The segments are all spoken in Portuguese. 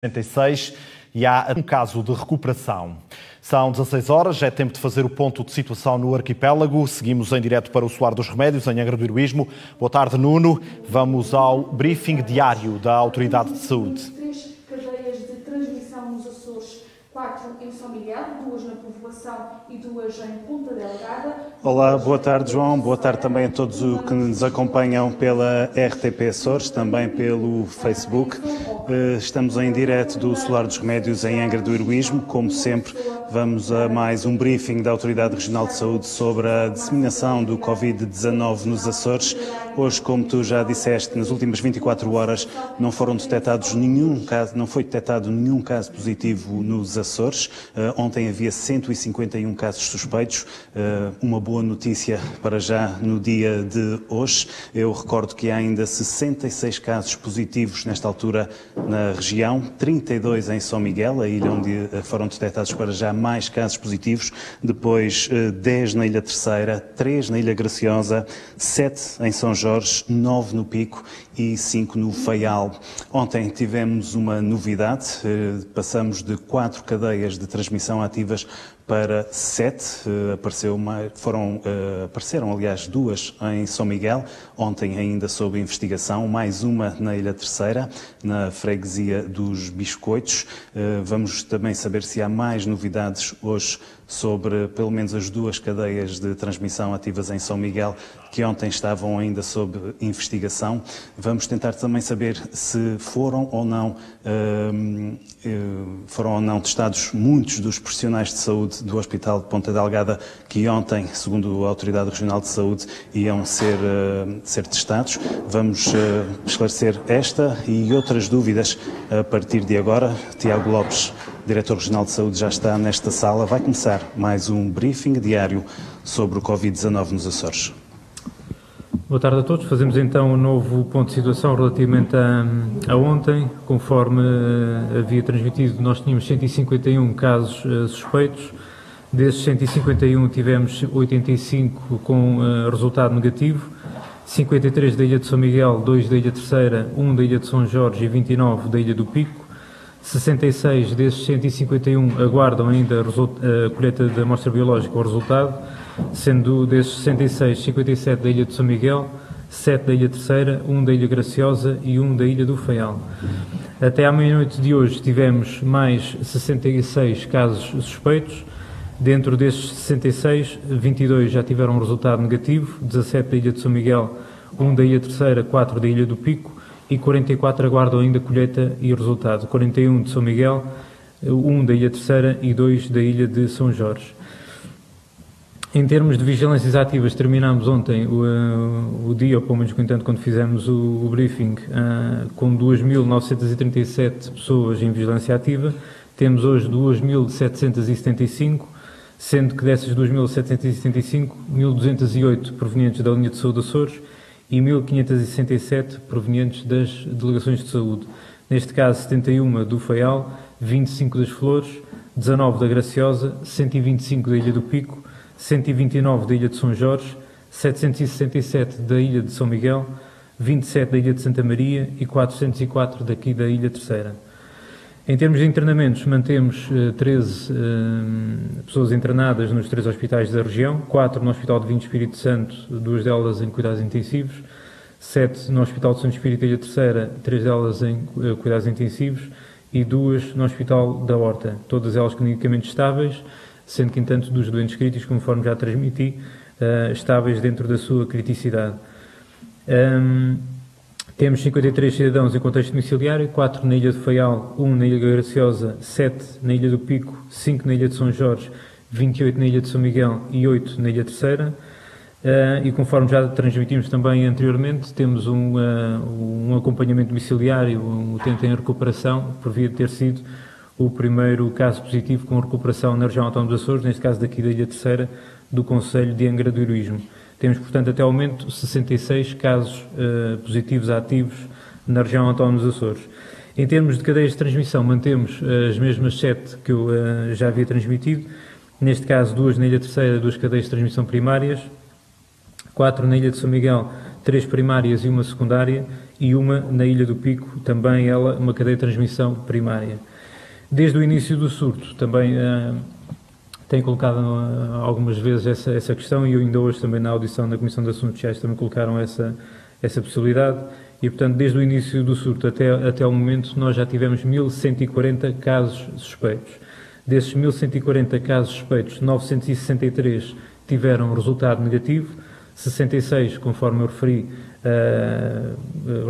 46 e há um caso de recuperação. São 16 horas, é tempo de fazer o ponto de situação no arquipélago. Seguimos em direto para o Solar dos Remédios, em Angra do Heroísmo. Boa tarde, Nuno. Vamos ao briefing diário da Autoridade de Saúde. 3 cadeias de transmissão nos Açores, 4 em São Miguel, 2 na Povoação e 2 em Ponta Delgada. Olá, boa tarde, João. Boa tarde também a todos os que nos acompanham pela RTP Açores, também pelo Facebook. Estamos em direto do Solar dos Remédios em Angra do Heroísmo. Como sempre, vamos a mais um briefing da Autoridade Regional de Saúde sobre a disseminação do Covid-19 nos Açores. Hoje, como tu já disseste, nas últimas 24 horas não foi detectado nenhum caso positivo nos Açores. Ontem havia 151 casos suspeitos. Uma boa notícia para já no dia de hoje. Eu recordo que há ainda 66 casos positivos nesta altura na região, 32 em São Miguel, a ilha onde foram detectados para já mais casos positivos, depois 10 na Ilha Terceira, 3 na Ilha Graciosa, 7 em São Jorge, 9 no Pico e 5 no Faial. Ontem tivemos uma novidade, passamos de 4 cadeias de transmissão ativas para 7, apareceram aliás 2 em São Miguel, ontem ainda sob investigação, mais uma na Ilha Terceira, na freguesia dos Biscoitos. Vamos também saber se há mais novidades hoje sobre pelo menos as 2 cadeias de transmissão ativas em São Miguel, que ontem estavam ainda sob investigação. Vamos tentar também saber se foram ou não testados muitos dos profissionais de saúde do Hospital de Ponta Delgada que ontem, segundo a Autoridade Regional de Saúde, iam ser testados. Vamos esclarecer esta e outras dúvidas a partir de agora. Tiago Lopes, Diretor Regional de Saúde, já está nesta sala. Vai começar mais um briefing diário sobre o Covid-19 nos Açores. Boa tarde a todos. Fazemos então um novo ponto de situação relativamente a ontem. Conforme havia transmitido, nós tínhamos 151 casos suspeitos. Desses 151 tivemos 85 com resultado negativo, 53 da Ilha de São Miguel, 2 da Ilha Terceira, 1 da Ilha de São Jorge e 29 da Ilha do Pico. 66 desses 151 aguardam ainda a colheita da amostra biológica ou resultado, sendo desses 66, 57 da Ilha de São Miguel, 7 da Ilha Terceira, 1 da Ilha Graciosa e 1 da Ilha do Faial. Até à meia-noite de hoje tivemos mais 66 casos suspeitos. Dentro destes 66, 22 já tiveram um resultado negativo, 17 da Ilha de São Miguel, 1 da Ilha Terceira, 4 da Ilha do Pico e 44 aguardam ainda colheita e resultado, 41 de São Miguel, 1 da Ilha Terceira e 2 da Ilha de São Jorge. Em termos de vigilâncias ativas, terminámos ontem o dia, ou pelo menos quando fizemos o briefing, com 2.937 pessoas em vigilância ativa. Temos hoje 2.775, sendo que dessas 2.775, 1.208 provenientes da linha de saúde Açores e 1.567 provenientes das delegações de saúde. Neste caso, 71 do Faial, 25 das Flores, 19 da Graciosa, 125 da Ilha do Pico, 129 da Ilha de São Jorge, 767 da Ilha de São Miguel, 27 da Ilha de Santa Maria e 404 daqui da Ilha Terceira. Em termos de internamentos, mantemos 13 pessoas internadas nos 3 hospitais da região, 4 no Hospital de Vinho Espírito Santo, 2 delas em cuidados intensivos, 7 no Hospital de Santo Espírito da Ilha Terceira, 3 delas em cuidados intensivos e 2 no Hospital da Horta, todas elas clinicamente estáveis, sendo que, entanto, dos doentes críticos, conforme já transmiti, estáveis dentro da sua criticidade. Temos 53 cidadãos em contexto domiciliário, 4 na Ilha de Faial, 1 na Ilha Graciosa, 7 na Ilha do Pico, 5 na Ilha de São Jorge, 28 na Ilha de São Miguel e 8 na Ilha Terceira. E conforme já transmitimos também anteriormente, temos um acompanhamento domiciliário, um utente em recuperação, por via de ter sido o primeiro caso positivo com recuperação na região autónoma dos Açores, neste caso daqui da Ilha Terceira, do concelho de Angra do Heroísmo. Temos, portanto, até ao momento, 66 casos positivos ativos na região autónoma dos Açores. Em termos de cadeias de transmissão, mantemos as mesmas 7 que eu já havia transmitido. Neste caso, 2 na Ilha Terceira, 2 cadeias de transmissão primárias, 4 na Ilha de São Miguel, 3 primárias e 1 secundária, e uma na Ilha do Pico, também ela uma cadeia de transmissão primária. Desde o início do surto também tem colocado algumas vezes essa questão, e eu ainda hoje também na audição na Comissão de Assuntos Sociais também colocaram essa possibilidade, e portanto desde o início do surto até o momento nós já tivemos 1140 casos suspeitos. Desses 1140 casos suspeitos, 963 tiveram resultado negativo, 66, conforme eu referi,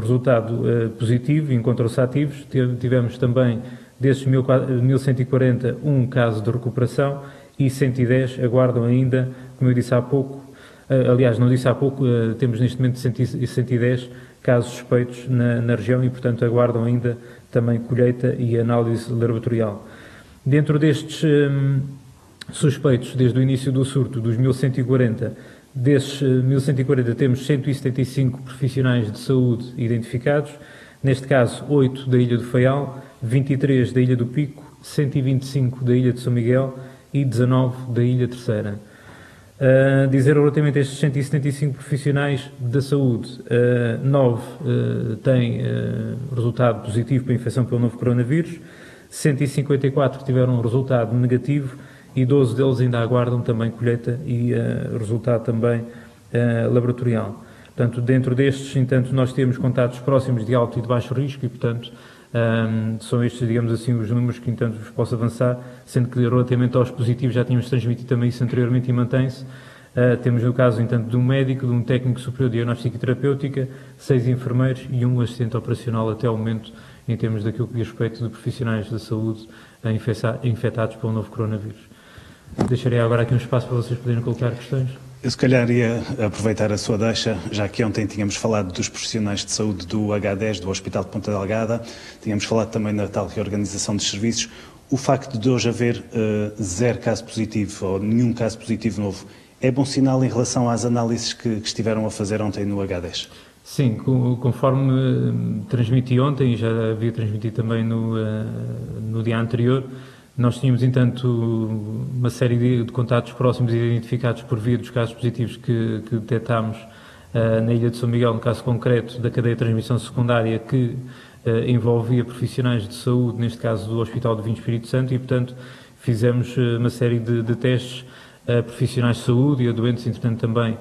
resultado positivo, encontram-se ativos. Tivemos também, desses 1140, um caso de recuperação e 110 aguardam ainda, como eu disse há pouco, aliás, não disse há pouco, temos neste momento 110 casos suspeitos na região e, portanto, aguardam ainda também colheita e análise laboratorial. Dentro destes suspeitos, desde o início do surto, dos 1140, desses 1140 temos 175 profissionais de saúde identificados, neste caso 8 da Ilha do Faial, 23 da Ilha do Pico, 125 da Ilha de São Miguel e 19 da Ilha Terceira. Dizer relativamente a estes 175 profissionais da saúde, 9 têm resultado positivo para a infecção pelo novo coronavírus, 154 tiveram resultado negativo e 12 deles ainda aguardam também colheita e resultado também laboratorial. Portanto, dentro destes, entanto, nós temos contatos próximos de alto e de baixo risco e, portanto, são estes, digamos assim, os números que, entanto, vos posso avançar, sendo que relativamente aos positivos já tínhamos transmitido também isso anteriormente e mantém-se. Temos o caso, entanto, de um médico, de um técnico superior de diagnóstico e terapêutica, 6 enfermeiros e um assistente operacional até ao momento, em termos daquilo que diz respeito de profissionais da saúde infectados pelo novo coronavírus. Deixarei agora aqui um espaço para vocês poderem colocar questões. Eu se calhar ia aproveitar a sua deixa, já que ontem tínhamos falado dos profissionais de saúde do H10, do Hospital de Ponta Delgada, tínhamos falado também na tal reorganização dos serviços. O facto de hoje haver 0 caso positivo ou nenhum caso positivo novo, é bom sinal em relação às análises que estiveram a fazer ontem no H10? Sim, conforme transmiti ontem, e já havia transmitido também no dia anterior, nós tínhamos, entanto, uma série de contatos próximos identificados por via dos casos positivos que detectámos na Ilha de São Miguel, no caso concreto da cadeia de transmissão secundária que envolvia profissionais de saúde, neste caso do Hospital do Vinho Espírito Santo, e, portanto, fizemos uma série de testes a profissionais de saúde e a doentes, entretanto, também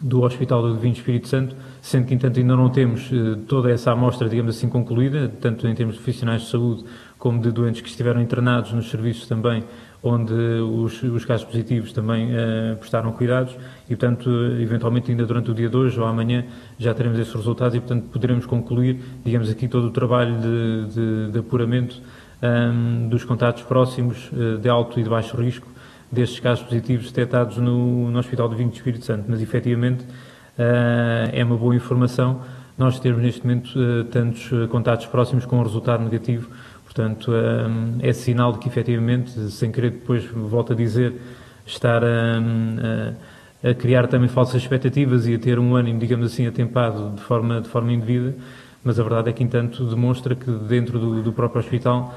do Hospital do Vinho Espírito Santo, sendo que, entanto, ainda não temos toda essa amostra, digamos assim, concluída, tanto em termos de profissionais de saúde como de doentes que estiveram internados nos serviços também, onde os casos positivos também prestaram cuidados e, portanto, eventualmente ainda durante o dia de hoje ou amanhã já teremos esses resultados e, portanto, poderemos concluir, digamos aqui, todo o trabalho de apuramento dos contatos próximos de alto e de baixo risco destes casos positivos detectados no Hospital do Vinho do Espírito Santo, mas efetivamente é uma boa informação nós termos neste momento tantos contatos próximos com um resultado negativo, portanto é sinal de que efetivamente, sem querer depois, volto a dizer, estar a criar também falsas expectativas e a ter um ânimo, digamos assim, atempado de forma indevida, mas a verdade é que, entanto, demonstra que dentro do próprio hospital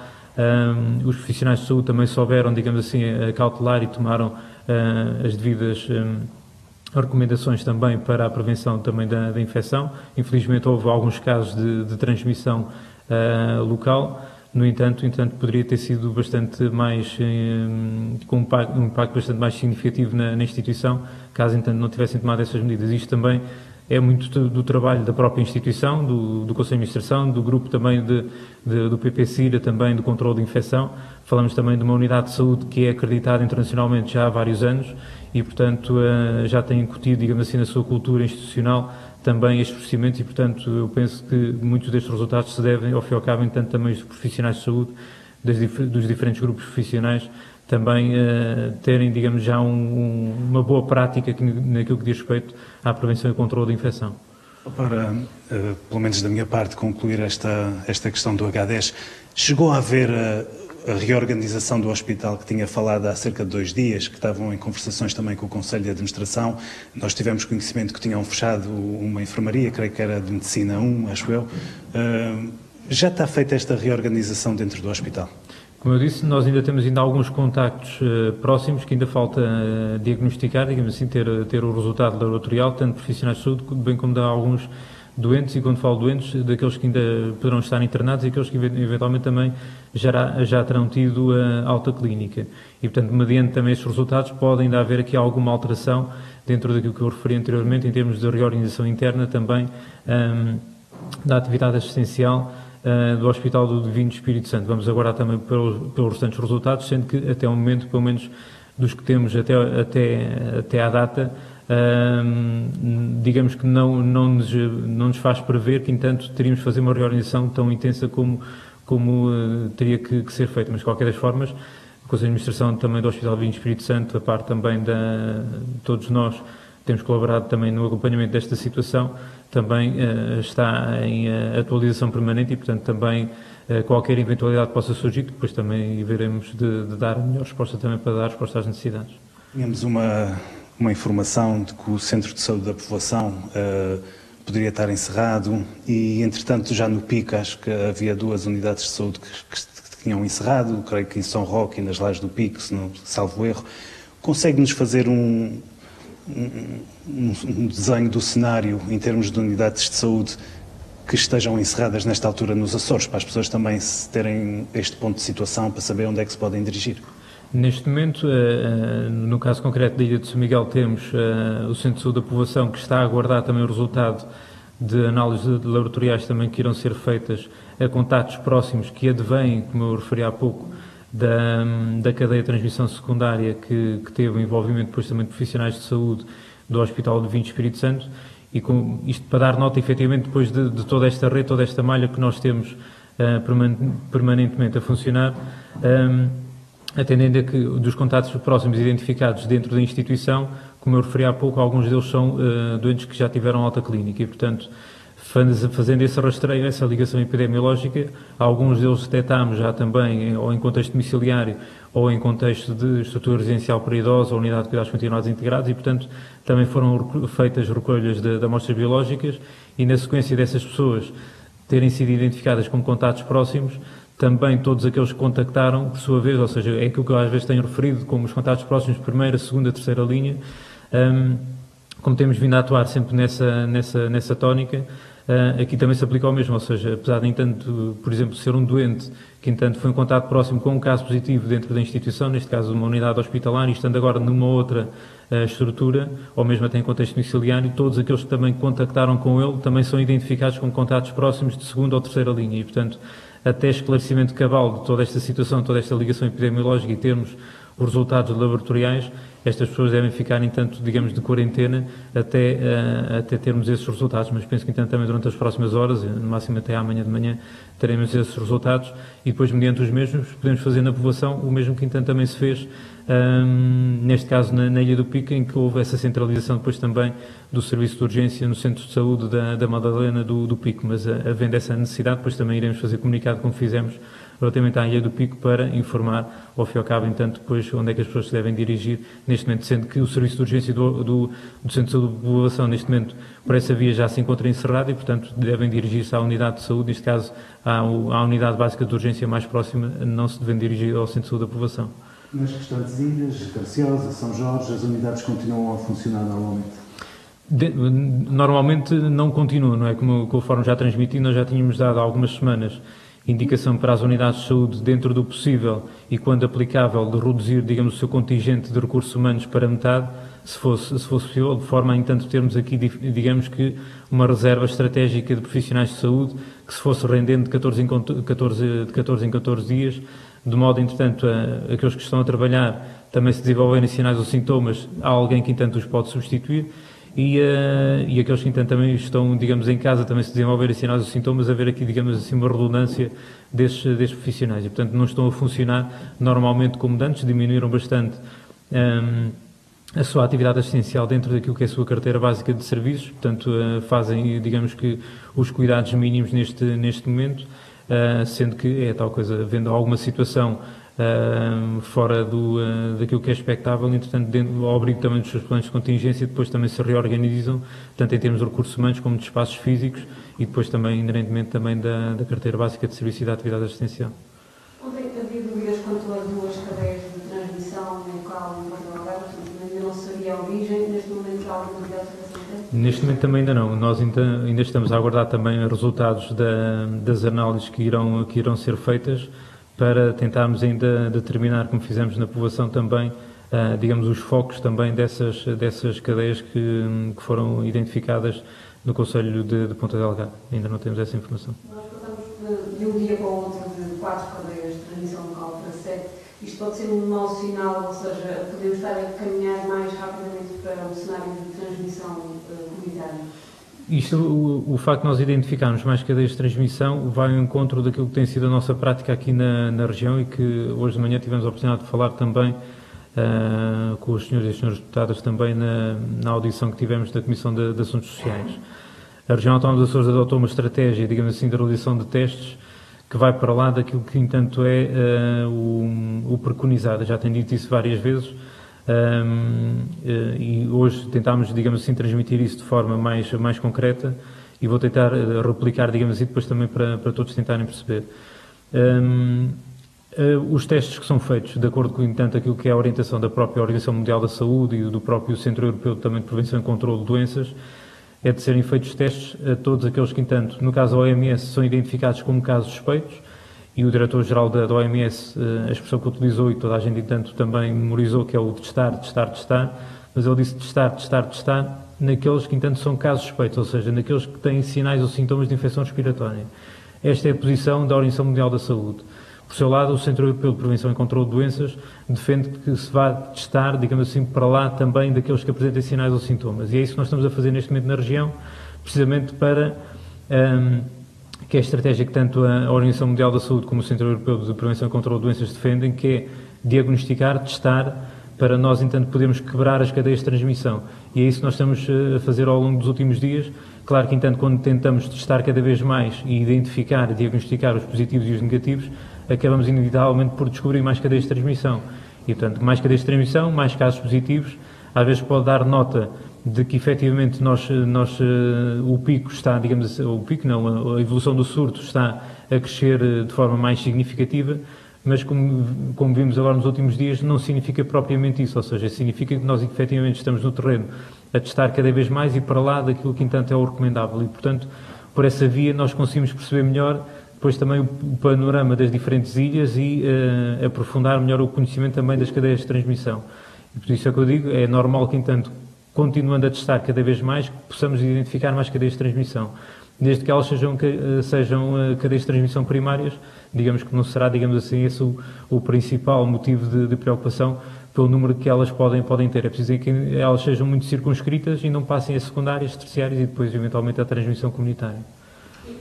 os profissionais de saúde também souberam, digamos assim, cautelar e tomaram as devidas recomendações também para a prevenção também da infecção. Infelizmente houve alguns casos de transmissão local, no entanto, poderia ter sido bastante mais, com um impacto bastante mais significativo na instituição, caso, entanto, não tivessem tomado essas medidas. Isto também é muito do trabalho da própria instituição, do Conselho de Administração, do grupo também do PPCIRA, também do controle de infecção. Falamos também de uma unidade de saúde que é acreditada internacionalmente já há vários anos e, portanto, já tem incutido, digamos assim, na sua cultura institucional também estes procedimentos e, portanto, eu penso que muitos destes resultados se devem, ao fim e ao cabo, entanto, também os profissionais de saúde, dos diferentes grupos profissionais, também terem, digamos, já uma boa prática naquilo que diz respeito à prevenção e controle da infecção. Para, pelo menos da minha parte, concluir esta questão do H10, chegou a haver a reorganização do hospital que tinha falado há cerca de 2 dias, que estavam em conversações também com o Conselho de Administração. Nós tivemos conhecimento que tinham fechado uma enfermaria, creio que era de Medicina 1, acho eu. Já está feita esta reorganização dentro do hospital? Como eu disse, nós ainda temos alguns contactos próximos que ainda falta diagnosticar, digamos assim, ter o resultado laboratorial, tanto profissionais de saúde, bem como de alguns doentes, e quando falo doentes, daqueles que ainda poderão estar internados e aqueles que eventualmente também já terão tido a alta clínica. E, portanto, mediante também estes resultados, pode ainda haver aqui alguma alteração dentro daquilo que eu referi anteriormente, em termos de reorganização interna também da atividade assistencial do Hospital do Divino Espírito Santo. Vamos aguardar também pelos restantes resultados, sendo que até o momento, pelo menos dos que temos até à data, digamos que não nos faz prever que, entanto, teríamos de fazer uma reorganização tão intensa como teria que ser feita. Mas, de qualquer das formas, o Conselho de Administração também do Hospital do Divino Espírito Santo, a parte também de todos nós, temos colaborado também no acompanhamento desta situação, também está em atualização permanente e, portanto, também qualquer eventualidade que possa surgir, depois também veremos de dar a melhor resposta também para dar resposta às necessidades. Tínhamos uma informação de que o Centro de Saúde da Povoação poderia estar encerrado e, entretanto, já no PIC, acho que havia 2 unidades de saúde que tinham encerrado, creio que em São Roque e nas Lajes do PIC, se não salvo erro. Consegue-nos fazer um desenho do cenário em termos de unidades de saúde que estejam encerradas nesta altura nos Açores, para as pessoas também terem este ponto de situação, para saber onde é que se podem dirigir? Neste momento, no caso concreto da Ilha de São Miguel, temos o Centro de Saúde da Povoação, que está a aguardar também o resultado de análises laboratoriais também que irão ser feitas a contactos próximos que advêm, como eu referi há pouco, da cadeia de transmissão secundária que teve o envolvimento depois também de profissionais de saúde do Hospital do Divino Espírito Santo, e com isto para dar nota efetivamente depois de toda esta rede, toda esta malha que nós temos permanentemente a funcionar, atendendo a que dos contactos próximos identificados dentro da instituição, como eu referi há pouco, alguns deles são doentes que já tiveram alta clínica e, portanto, fazendo esse rastreio, essa ligação epidemiológica, alguns deles detectámos já também, ou em contexto domiciliário, ou em contexto de estrutura residencial para idosos, ou unidade de cuidados continuados integrados, e, portanto, também foram feitas recolhas de amostras biológicas, e na sequência dessas pessoas terem sido identificadas como contatos próximos, também todos aqueles que contactaram, por sua vez, ou seja, é aquilo que eu às vezes tenho referido como os contatos próximos, primeira, segunda, terceira linha, como temos vindo a atuar sempre nessa tónica, aqui também se aplica o mesmo, ou seja, apesar de, entanto, por exemplo, ser um doente que, entanto, foi em contato próximo com um caso positivo dentro da instituição, neste caso uma unidade hospitalar, e estando agora numa outra estrutura, ou mesmo até em contexto domiciliário, todos aqueles que também contactaram com ele também são identificados como contatos próximos de segunda ou terceira linha, e, portanto, até esclarecimento cabal de toda esta situação, toda esta ligação epidemiológica e termos os resultados laboratoriais, estas pessoas devem ficar, entanto, digamos, de quarentena até termos esses resultados, mas penso que, entanto, também durante as próximas horas, no máximo até amanhã de manhã, teremos esses resultados e depois, mediante os mesmos, podemos fazer na povoação o mesmo que, entanto, também se fez, neste caso, na Ilha do Pico, em que houve essa centralização depois também do serviço de urgência no Centro de Saúde da Madalena do Pico, mas havendo essa necessidade, depois também iremos fazer comunicado, como fizemos, relativamente à Ilha do Pico, para informar, ao fim e ao cabo, entanto, depois onde é que as pessoas se devem dirigir neste momento, sendo que o serviço de urgência do Centro de Saúde de Povoação, neste momento, por essa via já se encontra encerrado e, portanto, devem dirigir-se à unidade de saúde, neste caso, à unidade básica de urgência mais próxima, não se devem dirigir ao Centro de Saúde da Povoação. Nas restantes ilhas, Graciosa, São Jorge, as unidades continuam a funcionar normalmente? Normalmente não continuam, não é? Conforme já transmiti, nós já tínhamos dado há algumas semanas indicação para as unidades de saúde, dentro do possível e quando aplicável, de reduzir, digamos, o seu contingente de recursos humanos para metade, se fosse possível, de forma a, entanto, termos aqui, digamos que, uma reserva estratégica de profissionais de saúde que se fosse rendendo de 14 em 14 dias, de modo, entretanto, aqueles que estão a trabalhar também se desenvolverem sinais ou sintomas, há alguém que, entanto, os pode substituir. E aqueles que, então, também estão, digamos, em casa, também se desenvolverem sinais ou sintomas, haver aqui, digamos assim, uma redundância destes profissionais. E, portanto, não estão a funcionar normalmente como antes, diminuíram bastante a sua atividade assistencial dentro daquilo que é a sua carteira básica de serviços, portanto, fazem, digamos que, os cuidados mínimos neste momento, sendo que é tal coisa, havendo alguma situação fora daquilo que é expectável, entretanto, ao abrigo também dos seus planos de contingência, depois também se reorganizam, tanto em termos de recursos humanos como de espaços físicos e depois também, inerentemente, também da carteira básica de serviço e da atividade assistencial. Ontem havia dúvidas quanto às duas cadeias de transmissão local e Portugal, ainda não sabia a origem, neste momento já há alguma dúvida sobre essa Neste momento também ainda não. Nós ainda estamos a aguardar também resultados das análises que irão ser feitas para tentarmos ainda determinar, como fizemos na povoação também, digamos, os focos também dessas cadeias que foram identificadas no Concelho de Ponta Delgada. Ainda não temos essa informação. Nós passamos de um dia para o outro de 4 cadeias de transmissão local para 7. Isto pode ser um mau sinal, ou seja, podemos estar a caminhar mais rapidamente para um cenário de transmissão comunitária. O facto de nós identificarmos mais cadeias de transmissão vai ao encontro daquilo que tem sido a nossa prática aqui na região e que hoje de manhã tivemos a oportunidade de falar também com os senhores e as senhoras deputadas também na audição que tivemos da Comissão de Assuntos Sociais. A região autónoma dos Açores adotou uma estratégia, digamos assim, de realização de testes que vai para lá daquilo que, entanto, é o preconizado. Já tenho dito isso várias vezes. E hoje tentámos, digamos assim, transmitir isso de forma mais concreta e vou tentar replicar, digamos assim, depois também para todos tentarem perceber. Os testes que são feitos, de acordo com, entanto, aquilo que é a orientação da própria Organização Mundial da Saúde e do próprio Centro Europeu também de Prevenção e Controlo de Doenças, é de serem feitos testes a todos aqueles que, entanto, no caso da OMS, são identificados como casos suspeitos. E o diretor-geral da OMS, a expressão que utilizou e toda a gente, entanto, também memorizou, que é o testar, mas ele disse testar naqueles que, entanto, são casos suspeitos, ou seja, naqueles que têm sinais ou sintomas de infecção respiratória. Esta é a posição da Organização Mundial da Saúde. Por seu lado, o Centro Europeu de Prevenção e Controlo de Doenças defende que se vá testar, digamos assim, para lá também daqueles que apresentem sinais ou sintomas. E é isso que nós estamos a fazer neste momento na região, precisamente para... que é a estratégia que tanto a Organização Mundial da Saúde como o Centro Europeu de Prevenção e Controlo de Doenças defendem, que é diagnosticar, testar, para nós, entanto, podermos quebrar as cadeias de transmissão. E é isso que nós estamos a fazer ao longo dos últimos dias. Claro que, entanto, quando tentamos testar cada vez mais e identificar e diagnosticar os positivos e os negativos, acabamos inevitavelmente por descobrir mais cadeias de transmissão. E, portanto, mais cadeias de transmissão, mais casos positivos, às vezes pode dar nota de que efetivamente o pico está, digamos assim, o pico não, a evolução do surto está a crescer de forma mais significativa, mas como vimos agora nos últimos dias, não significa propriamente isso, ou seja, significa que nós efetivamente estamos no terreno a testar cada vez mais e para lá daquilo que, entanto, é o recomendável e, portanto, por essa via nós conseguimos perceber melhor depois também o panorama das diferentes ilhas e aprofundar melhor o conhecimento também das cadeias de transmissão. E por isso é que eu digo, é normal que, entanto, continuando a testar cada vez mais, que possamos identificar mais cadeias de transmissão. Desde que elas sejam cadeias de transmissão primárias, digamos que não será, digamos assim, esse o principal motivo de preocupação pelo número que elas podem ter. É preciso que elas sejam muito circunscritas e não passem a secundárias, terciárias e depois, eventualmente, a transmissão comunitária.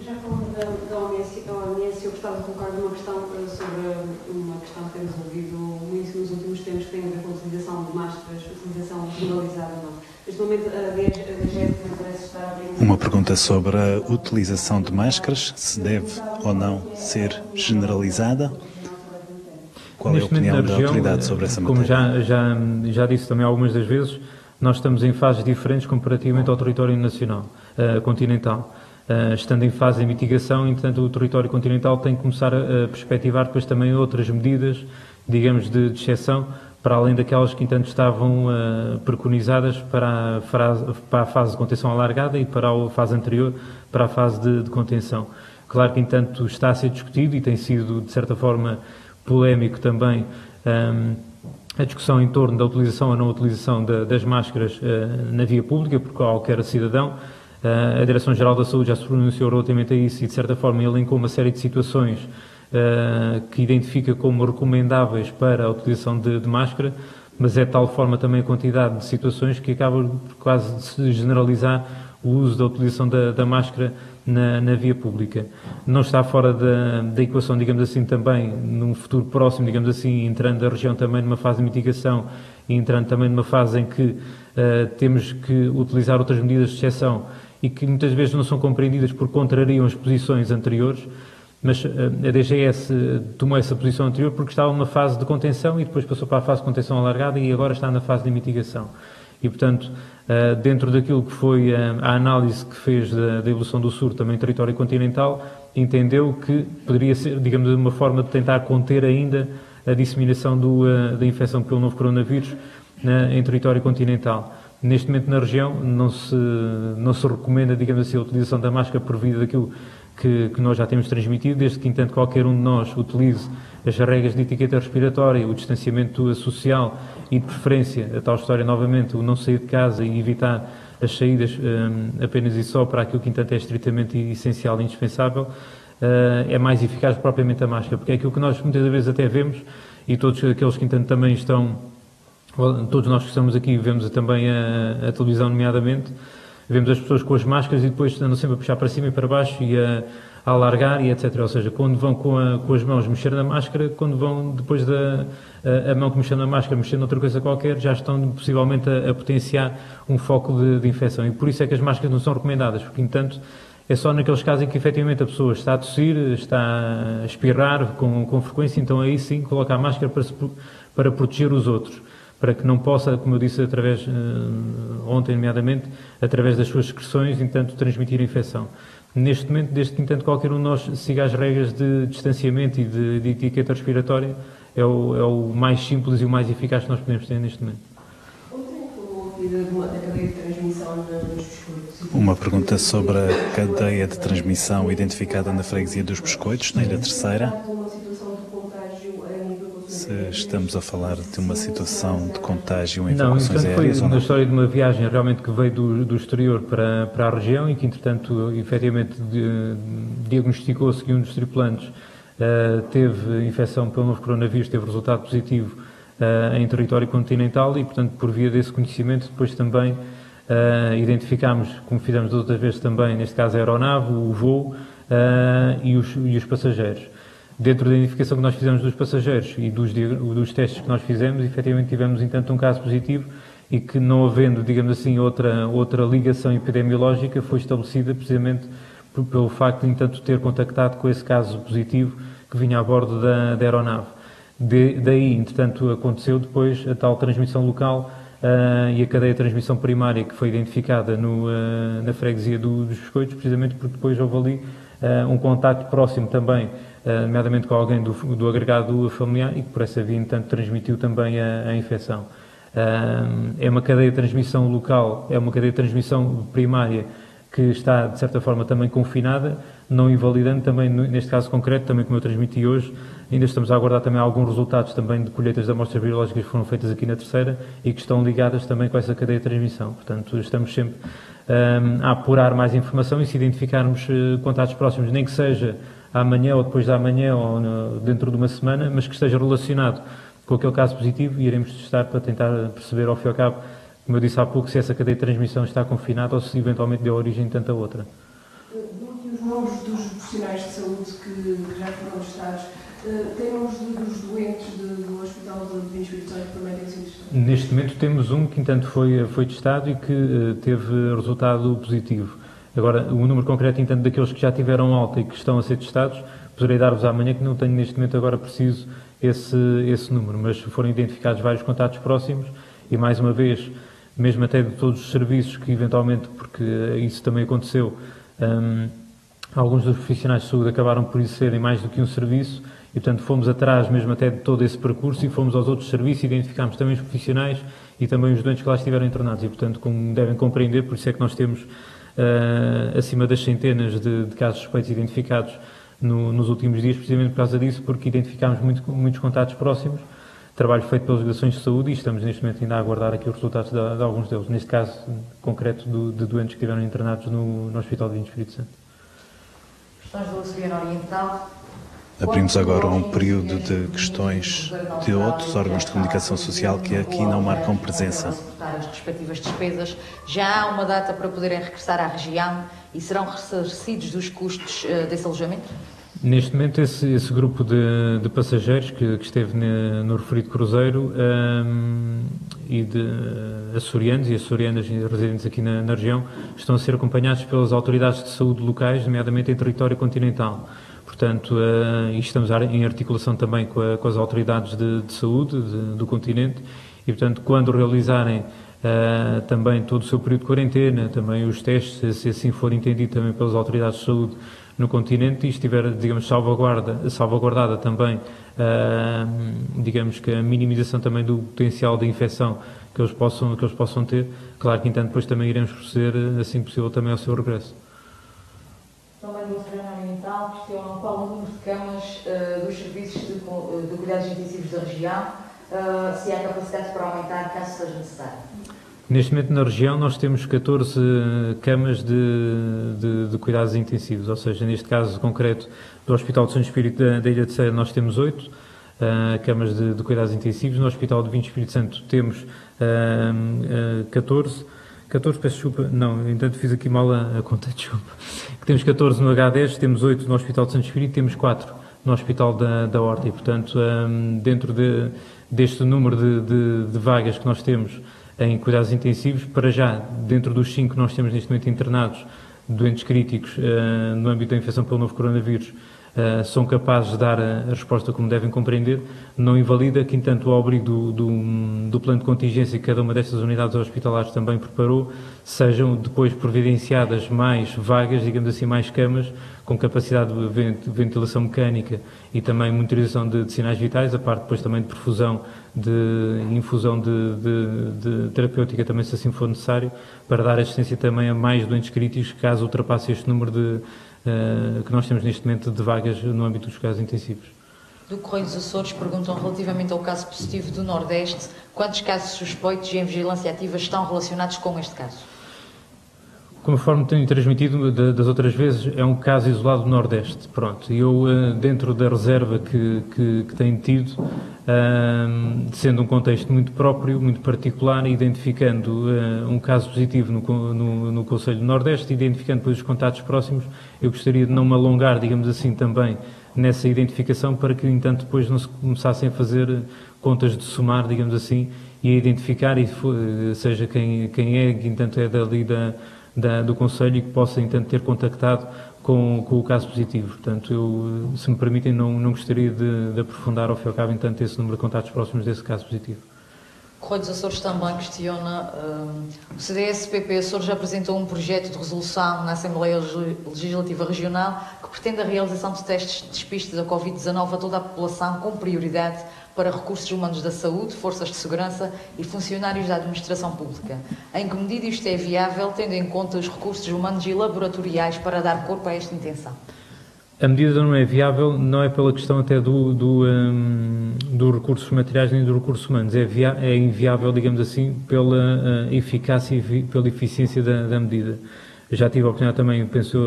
Já falando da OMS, eu gostava de colocar uma questão sobre uma questão que temos ouvido muito nos últimos tempos, que tem a ver com a utilização de máscaras, utilização generalizada ou não. Neste momento, a DGS parece estar a abrir... Uma pergunta sobre a utilização de máscaras, se deve ou não ser generalizada. Qual é a opinião da autoridade sobre essa matéria? Como já disse também algumas das vezes, nós estamos em fases diferentes comparativamente ao território nacional, continental. Estando em fase de mitigação, entretanto, o território continental tem que começar a perspectivar depois também outras medidas, digamos, de exceção, para além daquelas que, entanto, estavam preconizadas para a fase de contenção alargada e para a fase anterior, para a fase de contenção. Claro que, entanto, está a ser discutido e tem sido, de certa forma, polémico também a discussão em torno da utilização ou não utilização das máscaras na via pública por qualquer cidadão. A Direção-Geral da Saúde já se pronunciou relativamente a isso e, de certa forma, elencou uma série de situações que identifica como recomendáveis para a utilização de máscara, mas é de tal forma também a quantidade de situações que acaba quase de se generalizar o uso da utilização da máscara na via pública. Não está fora da equação, digamos assim, também, num futuro próximo, digamos assim, entrando a região também numa fase de mitigação e entrando também numa fase em que temos que utilizar outras medidas de exceção e que muitas vezes não são compreendidas porque contrariam as posições anteriores, mas a DGS tomou essa posição anterior porque estava numa fase de contenção e depois passou para a fase de contenção alargada e agora está na fase de mitigação. E, portanto, dentro daquilo que foi a análise que fez da evolução do surto, também território continental, entendeu que poderia ser, digamos, uma forma de tentar conter ainda a disseminação da infecção pelo novo coronavírus em território continental. Neste momento na região não se recomenda, digamos assim, a utilização da máscara por via daquilo que nós já temos transmitido, desde que, entanto, qualquer um de nós utilize as regras de etiqueta respiratória, o distanciamento social e, de preferência, a tal história novamente, o não sair de casa e evitar as saídas apenas e só para aquilo que, entanto, é estritamente essencial e indispensável, é mais eficaz propriamente a máscara, porque é aquilo que nós muitas vezes até vemos, e todos aqueles que, entanto, também estão, todos nós que estamos aqui, vemos também a televisão, nomeadamente, vemos as pessoas com as máscaras e depois andam sempre a puxar para cima e para baixo e a alargar e etc. Ou seja, quando vão com as mãos mexer na máscara, quando vão depois a mão que mexeu na máscara mexer noutra coisa qualquer, já estão possivelmente a potenciar um foco de infecção. E por isso é que as máscaras não são recomendadas, porque, entanto, é só naqueles casos em que efetivamente a pessoa está a tossir, está a espirrar com frequência, então aí sim coloca a máscara para proteger os outros, para que não possa, como eu disse ontem nomeadamente, através das suas secreções, entanto, transmitir a infecção. Neste momento, desde que, entanto, qualquer um de nós siga as regras de distanciamento e de etiqueta respiratória, é o mais simples e o mais eficaz que nós podemos ter neste momento. Ontem falou aqui da cadeia de transmissão nos biscoitos. Uma pergunta sobre a cadeia de transmissão identificada na freguesia dos biscoitos, na Ilha Terceira. Se estamos a falar de uma situação de contágio em evacuações aéreas ou não? Na história de uma viagem realmente que veio do exterior para a região e que, entretanto, efetivamente diagnosticou-se que um dos tripulantes teve infecção pelo novo coronavírus, teve resultado positivo em território continental e, portanto, por via desse conhecimento, depois também identificámos, como fizemos das outras vezes também, neste caso a aeronave, o voo e os passageiros. Dentro da identificação que nós fizemos dos passageiros e dos testes que nós fizemos, efetivamente tivemos, entanto, um caso positivo e que, não havendo, digamos assim, outra ligação epidemiológica, foi estabelecida precisamente pelo facto de, entanto, ter contactado com esse caso positivo que vinha a bordo da aeronave. Daí, entretanto, aconteceu depois a tal transmissão local e a cadeia de transmissão primária que foi identificada na freguesia dos biscoitos, precisamente porque depois houve ali um contacto próximo também, nomeadamente com alguém do agregado familiar e que por essa via, entanto, transmitiu também a infecção. É uma cadeia de transmissão local, é uma cadeia de transmissão primária que está, de certa forma, também confinada, não invalidando também, neste caso concreto, também como eu transmiti hoje, ainda estamos a aguardar também alguns resultados também de colheitas de amostras biológicas que foram feitas aqui na Terceira e que estão ligadas também com essa cadeia de transmissão. Portanto, estamos sempre a apurar mais informação e se identificarmos contatos próximos, nem que seja amanhã ou depois de amanhã ou dentro de uma semana, mas que esteja relacionado com aquele caso positivo, iremos testar para tentar perceber ao fim e ao cabo, como eu disse há pouco, se essa cadeia de transmissão está confinada ou se eventualmente deu origem a tanta outra. Os nomes dos profissionais de saúde que já foram testados, têm nomes dos doentes do Hospital de Inscrições que prometem ser testados? Neste momento temos um que, entanto, foi testado e que teve resultado positivo. Agora, o número concreto, entanto, daqueles que já tiveram alta e que estão a ser testados, poderei dar-vos amanhã, que não tenho neste momento agora preciso esse número, mas foram identificados vários contatos próximos e, mais uma vez, mesmo até de todos os serviços que, eventualmente, porque isso também aconteceu, alguns dos profissionais de saúde acabaram por serem mais do que um serviço e, portanto, fomos atrás mesmo até de todo esse percurso e fomos aos outros serviços e identificámos também os profissionais e também os doentes que lá estiveram internados e, portanto, como devem compreender, por isso é que nós temos acima das centenas de casos suspeitos identificados nos últimos dias, precisamente por causa disso, porque identificámos muitos contatos próximos, trabalho feito pelas direções de saúde e estamos neste momento ainda a aguardar aqui os resultados de alguns deles, neste caso concreto de doentes que estiveram internados no Hospital de Espírito Santo. Questões do Oceano Oriental. Abrimos agora um período de questões de outros órgãos de comunicação social que aqui não marcam presença. Suportar as respectivas despesas. Já há uma data para poderem regressar à região e serão ressarcidos dos custos desse alojamento? Neste momento, esse grupo de passageiros que esteve no referido cruzeiro e de açorianos e açorianas residentes aqui na região estão a ser acompanhados pelas autoridades de saúde locais, nomeadamente em território continental. Portanto, estamos em articulação também com as autoridades de saúde do continente e, portanto, quando realizarem também todo o seu período de quarentena, também os testes, se assim for entendido também pelas autoridades de saúde no continente e estiver, digamos, salvaguardada também, digamos que a minimização também do potencial de infecção que eles possam ter. Claro que, entanto, depois também iremos proceder, assim que possível, também ao seu regresso. Também do Serrano Oriental questionam qual o número de camas dos serviços de cuidados intensivos da região, se há capacidade para aumentar caso seja necessário. Neste momento na região nós temos 14 camas de cuidados intensivos, ou seja, neste caso concreto do Hospital de São Espírito da Ilha de Ceia nós temos 8 camas de cuidados intensivos, no Hospital de Vinho Espírito Santo temos 14, peço desculpa, não, entanto fiz aqui mal a conta, desculpa. Temos 14 no H10, temos 8 no Hospital de Santo Espírito, temos 4 no Hospital da Horta e, portanto, dentro deste número de vagas que nós temos em cuidados intensivos, para já, dentro dos 5 que nós temos neste momento internados, doentes críticos no âmbito da infecção pelo novo coronavírus, são capazes de dar a resposta como devem compreender, não invalida que, entanto, ao abrigo do plano de contingência que cada uma destas unidades hospitalares também preparou, sejam depois providenciadas mais vagas, digamos assim, mais camas, com capacidade de ventilação mecânica e também monitorização de sinais vitais, a parte depois também de perfusão, de infusão de terapêutica também, se assim for necessário, para dar assistência também a mais doentes críticos, caso ultrapasse este número que nós temos neste momento de vagas no âmbito dos cuidados intensivos. Do Correio dos Açores perguntam relativamente ao caso positivo do Nordeste, quantos casos suspeitos e em vigilância ativa estão relacionados com este caso? Conforme tenho transmitido das outras vezes, é um caso isolado do Nordeste. Pronto, eu, dentro da reserva que tenho tido, sendo um contexto muito próprio, muito particular, identificando um caso positivo no Conselho do Nordeste, identificando depois os contactos próximos, eu gostaria de não me alongar, digamos assim, também nessa identificação, para que, entanto, depois não se começassem a fazer contas de somar, digamos assim, e a identificar, e seja quem é, que, entanto, é dali do Conselho e que possa, entanto, ter contactado com o caso positivo. Portanto, eu, se me permitem, não gostaria de aprofundar ao fim e ao cabo, entanto, esse número de contactos próximos desse caso positivo. O Correio dos Açores também questiona, o CDS-PP Açores apresentou um projeto de resolução na Assembleia Legislativa Regional que pretende a realização de testes de despiste da Covid-19 a toda a população com prioridade para recursos humanos da saúde, forças de segurança e funcionários da administração pública. Em que medida isto é viável, tendo em conta os recursos humanos e laboratoriais para dar corpo a esta intenção? A medida não é viável, não é pela questão até dos recursos materiais nem dos recursos humanos, é inviável, digamos assim, pela eficácia e pela eficiência da medida. Eu já tive a oportunidade também,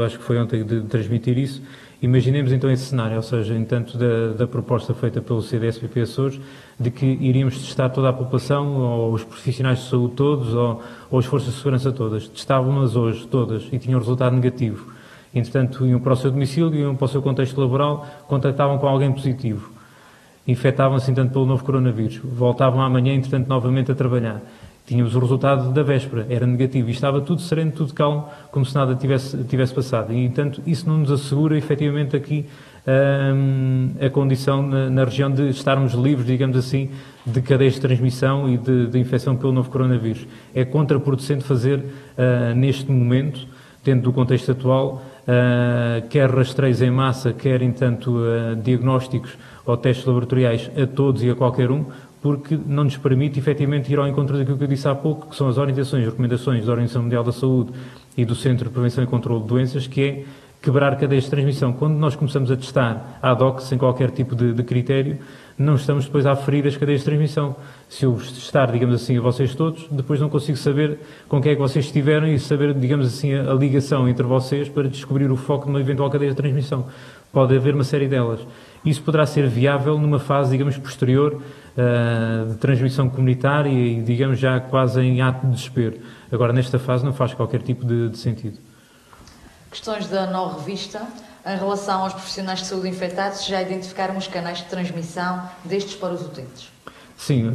acho que foi ontem, de transmitir isso. Imaginemos então esse cenário, ou seja, entanto da proposta feita pelo CDS-PP Açores, de que iríamos testar toda a população, ou os profissionais de saúde todos, ou as forças de segurança todas. Testavam-nas hoje todas e tinham resultado negativo. Entretanto, iam para o seu domicílio, iam para o seu contexto laboral, contactavam com alguém positivo. Infectavam-se, entanto, pelo novo coronavírus. Voltavam amanhã, entretanto, novamente a trabalhar. Tínhamos o resultado da véspera, era negativo, e estava tudo sereno, tudo calmo, como se nada tivesse passado. E, entanto, isso não nos assegura, efetivamente, aqui a condição na região de estarmos livres, digamos assim, de cadeias de transmissão e de infecção pelo novo coronavírus. É contraproducente fazer, neste momento, dentro do contexto atual, quer rastreios em massa, quer, entanto, diagnósticos ou testes laboratoriais a todos e a qualquer um, porque não nos permite, efetivamente, ir ao encontro daquilo que eu disse há pouco, que são as orientações e recomendações da Organização Mundial da Saúde e do Centro de Prevenção e Controlo de Doenças, que é quebrar cadeias de transmissão. Quando nós começamos a testar ad hoc, sem qualquer tipo de critério, não estamos depois a aferir as cadeias de transmissão. Se eu testar, digamos assim, a vocês todos, depois não consigo saber com quem é que vocês estiveram e saber, digamos assim, a ligação entre vocês para descobrir o foco de uma eventual cadeia de transmissão. Pode haver uma série delas. Isso poderá ser viável numa fase, digamos, posterior de transmissão comunitária e, digamos, já quase em ato de desespero. Agora, nesta fase, não faz qualquer tipo de sentido. Questões da NO Revista. Em relação aos profissionais de saúde infectados, já identificaram os canais de transmissão destes para os utentes? Sim,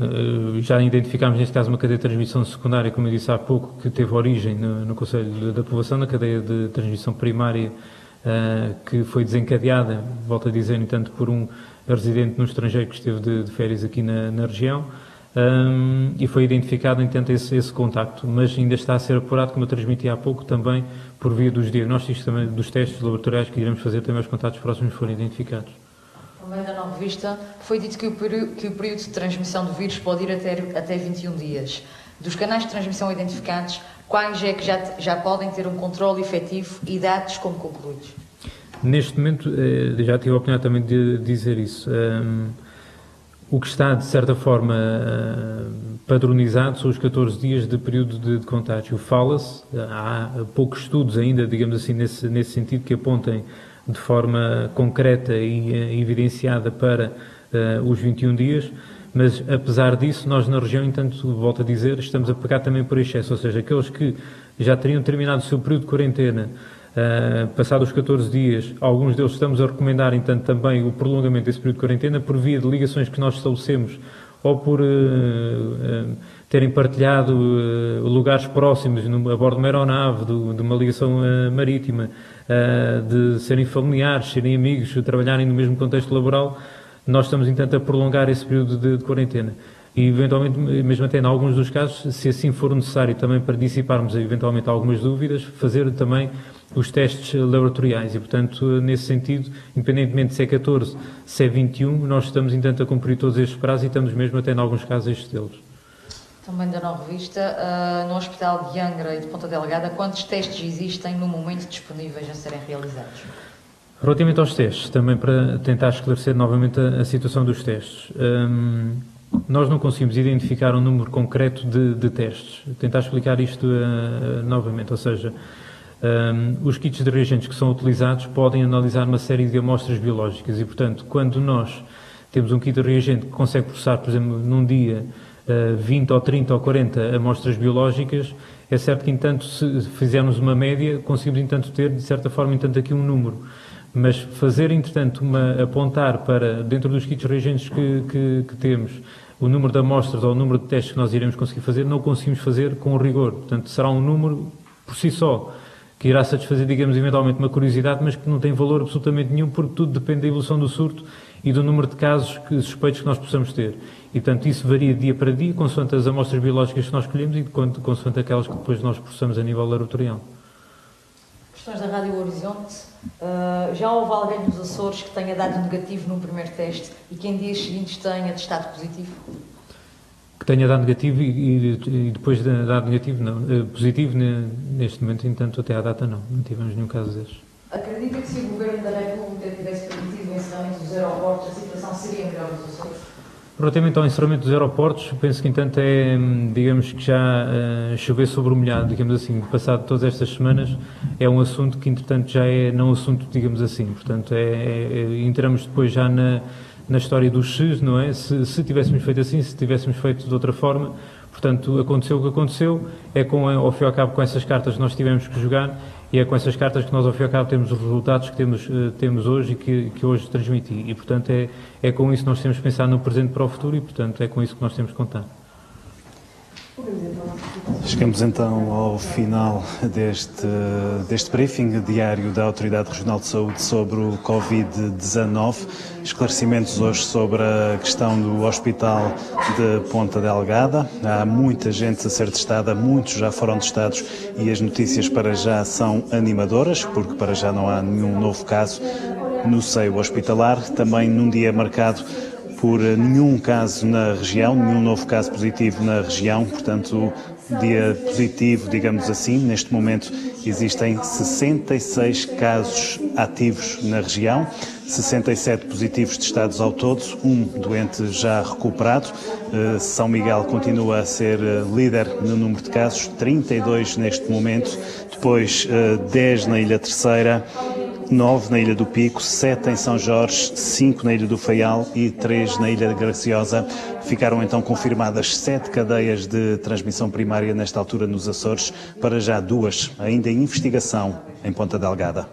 já identificámos neste caso uma cadeia de transmissão secundária, como eu disse há pouco, que teve origem no Conselho da Povoação, na cadeia de transmissão primária, que foi desencadeada, volto a dizer, no entanto, por um residente no estrangeiro que esteve de férias aqui na região, e foi identificado, entanto, esse contacto, mas ainda está a ser apurado, como eu transmiti há pouco, também por via dos diagnósticos, também dos testes laboratoriais que iremos fazer também aos contactos próximos forem identificados. Também da Nova Revista, foi dito que o período de transmissão do vírus pode ir até 21 dias. Dos canais de transmissão identificados, quais é que já podem ter um controle efetivo e dados como concluídos? Neste momento, já tive a oportunidade também de dizer isso. O que está, de certa forma, padronizado são os 14 dias de período de contágio. Fala-se, há poucos estudos ainda, digamos assim, nesse sentido, que apontem de forma concreta e evidenciada para os 21 dias, mas apesar disso, nós na região, entanto, volto a dizer, estamos a pegar também por excesso, ou seja, aqueles que já teriam terminado o seu período de quarentena, passados os 14 dias, alguns deles estamos a recomendar, entanto, também o prolongamento desse período de quarentena por via de ligações que nós estabelecemos ou por terem partilhado lugares próximos a bordo de uma aeronave, de uma ligação marítima, de serem familiares, serem amigos, trabalharem no mesmo contexto laboral. Nós estamos, entanto, a prolongar esse período de quarentena. E, eventualmente, mesmo até em alguns dos casos, se assim for necessário também para dissiparmos, eventualmente, algumas dúvidas, fazer também os testes laboratoriais. E, portanto, nesse sentido, independentemente se é 14, se é 21, nós estamos, entanto, a cumprir todos estes prazos e estamos mesmo até, em alguns casos, a estes deles. Também da Nova Revista, no Hospital de Angra e de Ponta Delgada, quantos testes existem no momento disponíveis a serem realizados? Relativamente aos testes, também para tentar esclarecer novamente a situação dos testes, nós não conseguimos identificar um número concreto de testes. Tentar explicar isto novamente, ou seja, os kits de reagentes que são utilizados podem analisar uma série de amostras biológicas e, portanto, quando nós temos um kit de reagente que consegue processar, por exemplo, num dia 20 ou 30 ou 40 amostras biológicas, é certo que, entanto, se fizermos uma média, conseguimos, entanto, ter, de certa forma, entanto, aqui um número. Mas fazer, entretanto, apontar para, dentro dos kits reagentes que temos, o número de amostras ou o número de testes que nós iremos conseguir fazer, não conseguimos fazer com rigor. Portanto, será um número, por si só, que irá satisfazer, digamos, eventualmente uma curiosidade, mas que não tem valor absolutamente nenhum, porque tudo depende da evolução do surto e do número de casos suspeitos que nós possamos ter. E, portanto, isso varia dia para dia, consoante as amostras biológicas que nós escolhemos e consoante aquelas que depois nós processamos a nível laboratorial. Questões da Rádio Horizonte. Já houve alguém nos Açores que tenha dado negativo no primeiro teste e que em dias seguintes tenha testado positivo? Que tenha dado negativo e depois de dado negativo, não. Positivo, neste momento, entanto, até à data, não tivemos nenhum caso desses. Acredita que se o Governo da República tivesse permitido o encerramento dos aeroportos, a situação seria melhor nos Açores? Relativamente ao encerramento dos aeroportos, penso que, entanto, digamos que já chover sobre o molhado, digamos assim, passado todas estas semanas, é um assunto que, entretanto, já é não assunto, digamos assim. Portanto, entramos depois já na história dos X, não é? Se tivéssemos feito assim, se tivéssemos feito de outra forma, portanto, aconteceu o que aconteceu, ao fim e ao cabo, com essas cartas que nós tivemos que jogar, e é com essas cartas que nós, ao fim e ao cabo, temos os resultados que temos hoje e que hoje transmiti. E, portanto, é com isso que nós temos que pensar no presente para o futuro e, portanto, é com isso que nós temos que contar. Chegamos então ao final deste briefing diário da Autoridade Regional de Saúde sobre o Covid-19. Esclarecimentos hoje sobre a questão do Hospital de Ponta Delgada. Há muita gente a ser testada, muitos já foram testados e as notícias para já são animadoras, porque para já não há nenhum novo caso no seio hospitalar. Também num dia marcado por nenhum caso na região, nenhum novo caso positivo na região, portanto, dia positivo, digamos assim. Neste momento existem 66 casos ativos na região, 67 positivos testados ao todo, um doente já recuperado. São Miguel continua a ser líder no número de casos, 32 neste momento, depois 10 na Ilha Terceira, 9 na Ilha do Pico, 7 em São Jorge, 5 na Ilha do Faial e 3 na Ilha de Graciosa. Ficaram então confirmadas 7 cadeias de transmissão primária nesta altura nos Açores, para já 2 ainda em investigação em Ponta Delgada.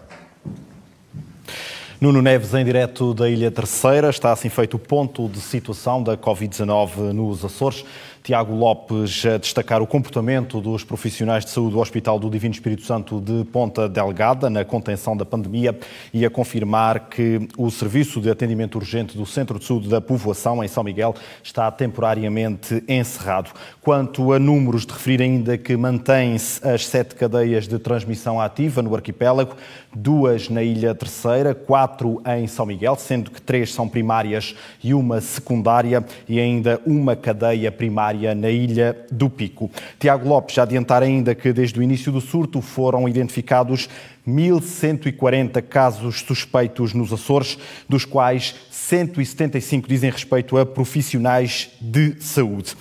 Nuno Neves, em direto da Ilha Terceira, está assim feito o ponto de situação da Covid-19 nos Açores. Tiago Lopes a destacar o comportamento dos profissionais de saúde do Hospital do Divino Espírito Santo de Ponta Delgada na contenção da pandemia e a confirmar que o serviço de atendimento urgente do Centro de Saúde da Povoação, em São Miguel, está temporariamente encerrado. Quanto a números, de referir ainda que mantém-se as 7 cadeias de transmissão ativa no arquipélago, 2 na Ilha Terceira, 4 em São Miguel, sendo que 3 são primárias e uma secundária, e ainda uma cadeia primária na Ilha do Pico. Tiago Lopes já adiantar ainda que desde o início do surto foram identificados 1.140 casos suspeitos nos Açores, dos quais 175 dizem respeito a profissionais de saúde.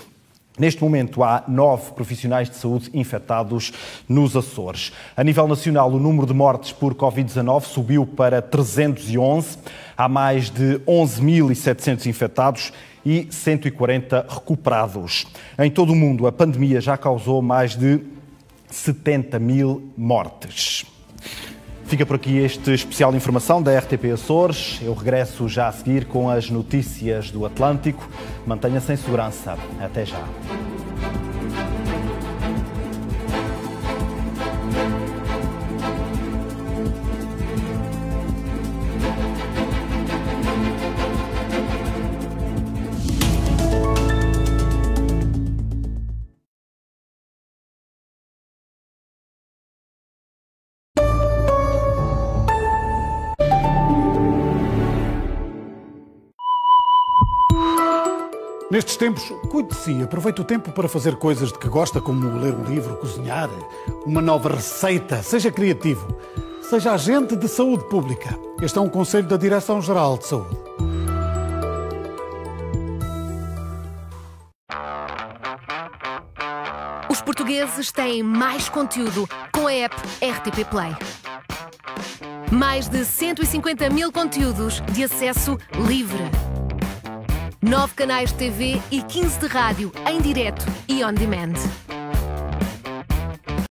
Neste momento há 9 profissionais de saúde infectados nos Açores. A nível nacional, o número de mortes por Covid-19 subiu para 311. Há mais de 11.700 infectados e 140 recuperados. Em todo o mundo, a pandemia já causou mais de 70.000 mortes. Fica por aqui este especial de informação da RTP Açores. Eu regresso já a seguir com as notícias do Atlântico. Mantenha-se em segurança. Até já. Nestes tempos, cuide de si. Aproveite o tempo para fazer coisas de que gosta, como ler um livro, cozinhar, uma nova receita. Seja criativo. Seja agente de saúde pública. Este é um conselho da Direção-Geral de Saúde. Os portugueses têm mais conteúdo com a app RTP Play. Mais de 150.000 conteúdos de acesso livre. 9 canais de TV e 15 de rádio, em direto e on demand.